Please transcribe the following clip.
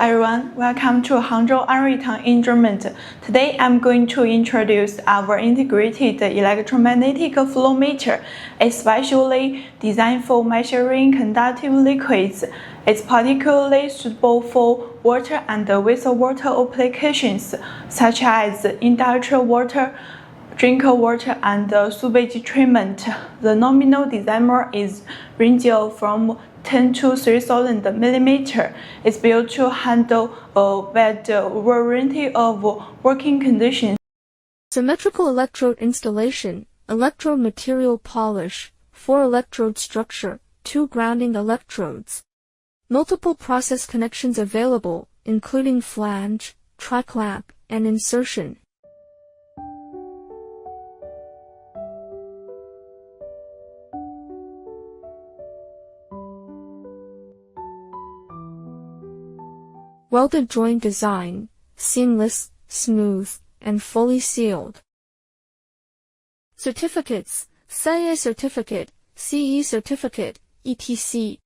everyone, welcome to Hangzhou ARTang instrument. Today I'm going to introduce our integrated electromagnetic flow meter. It's specially designed for measuring conductive liquids. It's particularly suitable for water and wastewater applications, such as industrial water, drinking water, and sewage treatment. The nominal diameter is ranging from 10 to 3000 mm. It's built to handle a wide variety of working conditions. Symmetrical electrode installation, electrode material polish, 4 electrode structure, 2 grounding electrodes. Multiple process connections available, including flange, tri-clamp, and insertion. Welded joint design, seamless, smooth, and fully sealed. Certificates, CE certificate, CE certificate, etc.